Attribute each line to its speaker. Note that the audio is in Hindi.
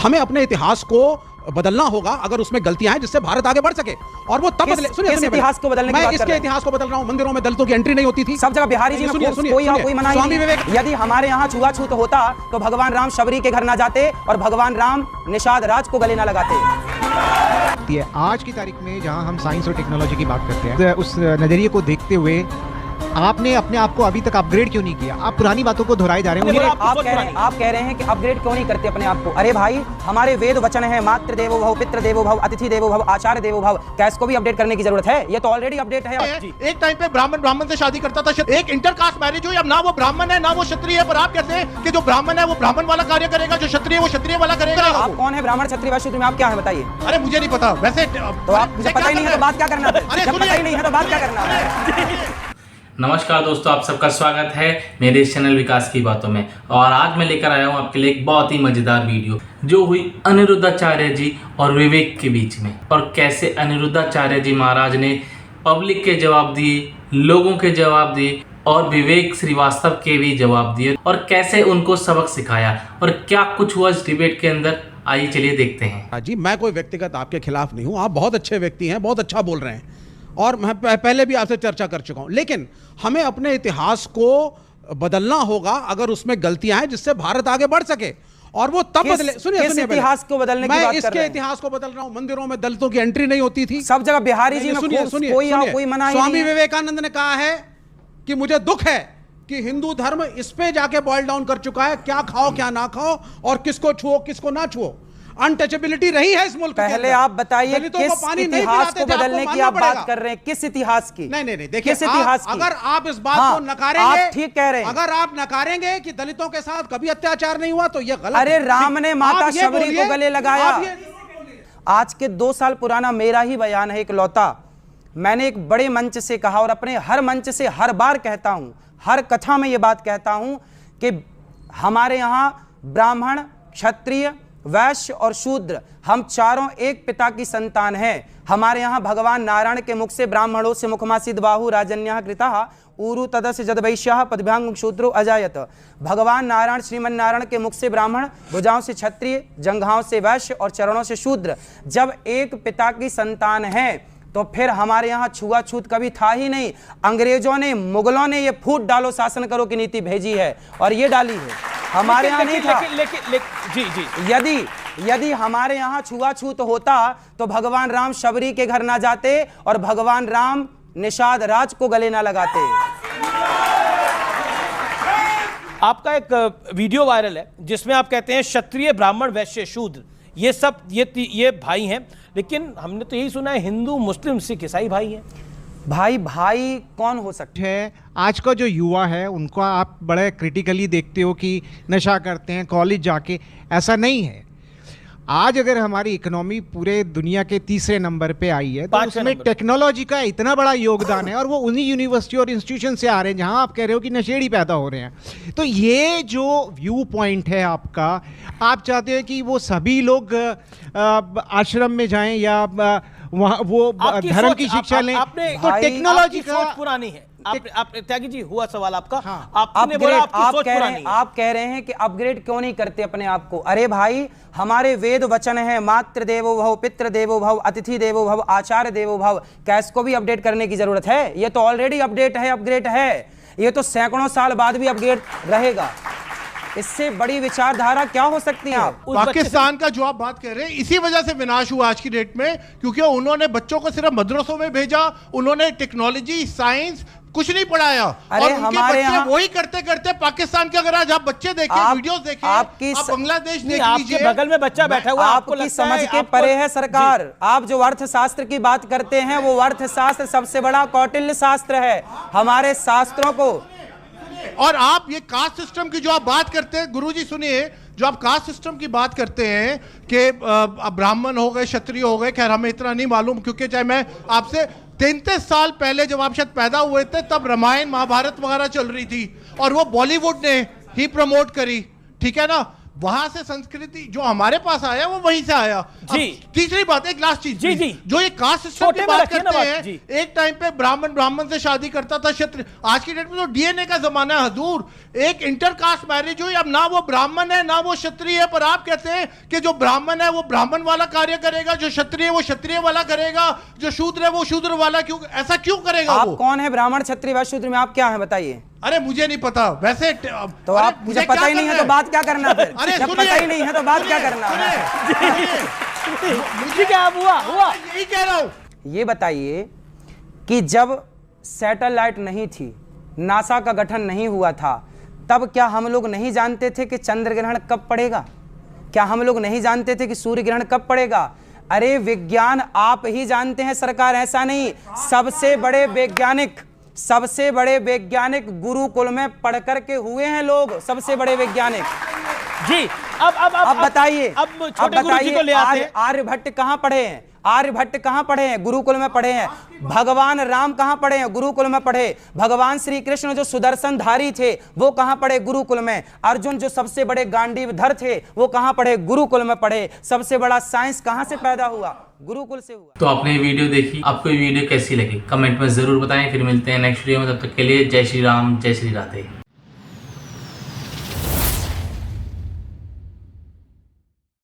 Speaker 1: हमें अपने इतिहास को बदलना होगा अगर उसमें गलतियां हैं जिससे भारत आगे बढ़ सके, और वो तब बदले। सुनिए
Speaker 2: इतिहास को बदलने की बात कर रहे हैं।
Speaker 1: मैं इसके इतिहास को बदल रहा हूं। मंदिरों में दलितों की एंट्री नहीं होती थी
Speaker 2: सब जगह। बिहारी जी कोई मना
Speaker 1: स्वामी विवेक,
Speaker 2: यदि हमारे यहाँ छुआछूत होता तो भगवान राम शबरी के घर ना जाते और भगवान राम निषाद राज को गले ना लगाते।
Speaker 3: आज की तारीख में जहां हम साइंस और टेक्नोलॉजी की बात करते हैं, उस नजरिए को देखते हुए आपने अपने आप को अभी तक अपग्रेड क्यों नहीं किया? आप पुरानी बातों को दोहराए जा रहे हैं।
Speaker 2: आप कह रहे हैं कि अपग्रेड क्यों नहीं करते अपने आप को? अरे भाई, हमारे वेद वचन है, मातृ देवो भव, पितृ देवो भव, अतिथि देवो भव, आचार्य देवो भव। क्या इसको भी अपडेट करने की जरूरत है? ये तो ऑलरेडी अपडेट है।
Speaker 4: एक टाइम पे ब्राह्मण से शादी करता था, एक इंटरकास्ट मैरिज हुई। अब ना वो ब्राह्मण है ना वो क्षत्रिय है, पर आप कहते हैं कि जो ब्राह्मण है वो ब्राह्मण वाला कार्य करेगा, जो क्षत्रिय है वो क्षत्रिय वाला करेगा।
Speaker 2: आप कौन है? ब्राह्मण, क्षत्रिय, वैश्य में आप क्या है बताइए?
Speaker 4: अरे मुझे नहीं पता वैसे।
Speaker 2: तो आप मुझे पता ही नहीं है तो बात क्या करना? जब पता ही नहीं है तो बात क्या करना?
Speaker 5: नमस्कार दोस्तों, आप सबका स्वागत है मेरे इस चैनल विकास की बातों में। और आज मैं लेकर आया हूँ आपके लिए एक बहुत ही मजेदार वीडियो जो हुई अनिरुद्धाचार्य जी और विवेक के बीच में, और कैसे अनिरुद्धाचार्य जी महाराज ने पब्लिक के जवाब दिए, लोगों के जवाब दिए, और विवेक श्रीवास्तव के भी जवाब दिए, और कैसे उनको सबक सिखाया, और क्या कुछ हुआ इस डिबेट के अंदर। आइए चलिए देखते हैं।
Speaker 1: जी, मैं कोई व्यक्तिगत आपके खिलाफ नहीं हूं। आप बहुत अच्छे व्यक्ति हैं, बहुत अच्छा बोल रहे हैं, और मैं पहले भी आपसे चर्चा कर चुका हूं। लेकिन हमें अपने इतिहास को बदलना होगा अगर उसमें गलतियां हैं जिससे भारत आगे बढ़ सके, और वो तब बदले। सुनिए
Speaker 2: इतिहास को बदलने की बात कर रहे हैं।
Speaker 1: मैं इसके इतिहास को बदल रहा हूं। मंदिरों में दलितों की एंट्री नहीं होती थी
Speaker 2: सब जगह। बिहारी जी कोई मना।
Speaker 1: स्वामी विवेकानंद ने कहा है कि मुझे दुख है कि हिंदू धर्म इस पे जाके बॉयल डाउन कर चुका है, क्या खाओ क्या ना खाओ, और किसको छुओ किसको ना छुओ। अनटचेबिलिटी रही है इस मुल्क के अंदर।
Speaker 2: पहले आप बताइए किस इतिहास को बदलने की आप बात कर रहे हैं? किस इतिहास की?
Speaker 1: नहीं, देखिए,
Speaker 2: किस इतिहास की?
Speaker 1: अगर आप इस बात को नकारेंगे,
Speaker 2: आप ठीक कह रहे हैं।
Speaker 1: अगर आप नकारेंगे कि दलितों के साथ कभी अत्याचार नहीं हुआ तो यह गलत।
Speaker 2: अरे राम ने माता शबरी को गले लगाया। आज के 2 साल पुराना मेरा ही बयान है, एक लौता। मैंने एक बड़े मंच से कहा, और अपने हर मंच से हर बार कहता हूं, हर कथा में यह बात कहता हूं कि हमारे यहां ब्राह्मण, क्षत्रिय, वैश्य और शूद्र, हम चारों एक पिता की संतान हैं। हमारे यहाँ भगवान नारायण के मुख से ब्राह्मणों से मुखमासीद बाहु राजन्यः कृतः ऊरु तदस्य जद वैश्यः पदभ्यांग शूद्रो अजायत। भगवान नारायण, श्रीमन नारायण के मुख से ब्राह्मण, भुजाओं से क्षत्रिय, जंघाओं से वैश्य और चरणों से शूद्र। जब एक पिता की संतान है तो फिर हमारे यहाँ छुआछूत कभी था ही नहीं। अंग्रेजों ने, मुगलों ने ये फूट डालो शासन करो की नीति भेजी है, और ये डाली है। हमारे यहाँ नहीं था। जी, यदि हमारे यहाँ छुआछूत होता तो भगवान राम शबरी के घर ना जाते और भगवान राम निषाद राज को गले ना लगाते।
Speaker 6: आपका एक वीडियो वायरल है जिसमें आप कहते हैं क्षत्रिय, ब्राह्मण, वैश्य, शूद्र ये सब ये भाई हैं, लेकिन हमने तो यही सुना है हिंदू, मुस्लिम, सिख, ईसाई भाई हैं।
Speaker 2: भाई कौन हो सकते
Speaker 3: हैं? आज का जो युवा है उनको आप बड़े क्रिटिकली देखते हो कि नशा करते हैं कॉलेज जाके। ऐसा नहीं है। आज अगर हमारी इकोनॉमी पूरे दुनिया के 3रे नंबर पे आई है तो उसमें टेक्नोलॉजी का इतना बड़ा योगदान है, और वो उन्हीं यूनिवर्सिटी और इंस्टीट्यूशन से आ रहे हैं जहां आप कह रहे हो कि नशेड़ी पैदा हो रहे हैं। तो ये जो व्यू पॉइंट है आपका, आप चाहते हो कि वो सभी लोग आश्रम में जाएं या वहाँ वो धर्म की शिक्षा लें, तो टेक्नोलॉजी का
Speaker 6: सोच पुरानी है। आप त्यागी जी, हुआ सवाल आपका।
Speaker 2: हाँ।
Speaker 6: आपने बोला आपकी सोच पुरानी है।
Speaker 2: आप कह रहे हैं कि अपग्रेड क्यों नहीं करते अपने आप को? अरे भाई, हमारे वेद वचन है, मातृ देवो भव, पितृ देवो भव, अतिथि देवो भव, आचार्य देवो भव। क्या इसको भी अपडेट करने की जरूरत है? ये तो ऑलरेडी अपडेट है, अपग्रेड है। ये तो सैकड़ों साल बाद भी अपग्रेड रहेगा। इससे बड़ी विचारधारा क्या हो सकती है? आप
Speaker 4: पाकिस्तान का जो आप बात कर रहे हैं, इसी वजह से विनाश हुआ आज की डेट में, क्योंकि उन्होंने बच्चों को सिर्फ मदरसों में भेजा, उन्होंने टेक्नोलॉजी, साइंस कुछ नहीं पढ़ाया। और उनके बच्चे वही करते करते पाकिस्तान के, अगर आज आप बच्चे देखें, वीडियोस देखें, आप बांग्लादेश देख लीजिए,
Speaker 6: बगल में बच्चा बैठा हुआ,
Speaker 2: आपकी समझ के परे है सरकार। आप जो अर्थशास्त्र की बात करते हैं वो अर्थशास्त्र सबसे बड़ा कौटिल्य शास्त्र है हमारे शास्त्रों को।
Speaker 4: और आप ये कास्ट सिस्टम की जो आप बात करते हैं, गुरुजी सुनिए, जो आप कास्ट सिस्टम की बात करते हैं कि ब्राह्मण हो गए, क्षत्रिय हो गए, खैर हमें इतना नहीं मालूम, क्योंकि चाहे मैं आपसे 33 साल पहले जब आप शायद पैदा हुए थे तब रामायण महाभारत वगैरह चल रही थी, और वो बॉलीवुड ने ही प्रमोट करी, ठीक है ना। वहां से संस्कृति जो हमारे पास आया वो वहीं से आया।
Speaker 6: जी।
Speaker 4: तीसरी बात, एक लास्ट चीज,
Speaker 6: जी, जी।
Speaker 4: जो ये कास्ट सिस्टम की बात करते हैं,
Speaker 6: जी।
Speaker 4: एक टाइम पे ब्राह्मण से शादी करता था, क्षत्रिय। आज की डेट में तो डीएनए का जमाना है हजूर, एक इंटरकास्ट मैरिज हुई, अब ना वो ब्राह्मण है ना वो क्षत्रिय है, पर आप कहते हैं कि जो ब्राह्मण है वो ब्राह्मण वाला कार्य करेगा, जो क्षत्रिय है वो क्षत्रिय वाला करेगा, जो शूद्र है वो शूद्र वाला। क्यों ऐसा क्यों करेगा?
Speaker 2: आप
Speaker 4: वो
Speaker 2: कौन है? ब्राह्मण, क्षत्रिय व शूद्र में आप क्या है बताइए?
Speaker 4: अरे मुझे नहीं पता वैसे।
Speaker 2: तो आप मुझे पता ही नहीं है तो बात क्या करना फिर?
Speaker 4: अरे
Speaker 2: जब पता ही नहीं है तो बात क्या करना?
Speaker 6: मुझे क्या हुआ
Speaker 4: यही कह रहा हूं।
Speaker 2: ये बताइए कि जब सैटेलाइट नहीं थी, नासा का गठन नहीं हुआ था, तब क्या हम लोग नहीं जानते थे कि चंद्र ग्रहण कब पड़ेगा? क्या हम लोग नहीं जानते थे कि सूर्य ग्रहण कब पड़ेगा? अरे विज्ञान आप ही जानते हैं सरकार, ऐसा नहीं। सबसे बड़े वैज्ञानिक गुरुकुल में पढ़ करके हुए हैं लोग, सबसे बड़े वैज्ञानिक।
Speaker 6: जी। अब
Speaker 2: बताइए,
Speaker 6: अब छोटे गुरुजी को ले आते हैं।
Speaker 2: आर्यभट्ट कहां पढ़े हैं? आर्यभट्ट कहां पढ़े हैं? गुरुकुल में पढ़े हैं। भगवान राम कहां पढ़े हैं? गुरुकुल में पढ़े। भगवान श्री कृष्ण जो सुदर्शन धारी थे वो कहां पढ़े? गुरुकुल में। अर्जुन जो सबसे बड़े गांडीवधर थे वो कहां पढ़े? गुरुकुल में पढ़े। सबसे बड़ा साइंस कहां से पैदा हुआ? गुरुकुल से हुआ।
Speaker 5: तो आपने वीडियो देखी, आपको ये वीडियो कैसी लगी कमेंट में जरूर बताएं। फिर मिलते हैं नेक्स्ट वीडियो में, तब तक के लिए जय श्री राम, जय श्री राधे।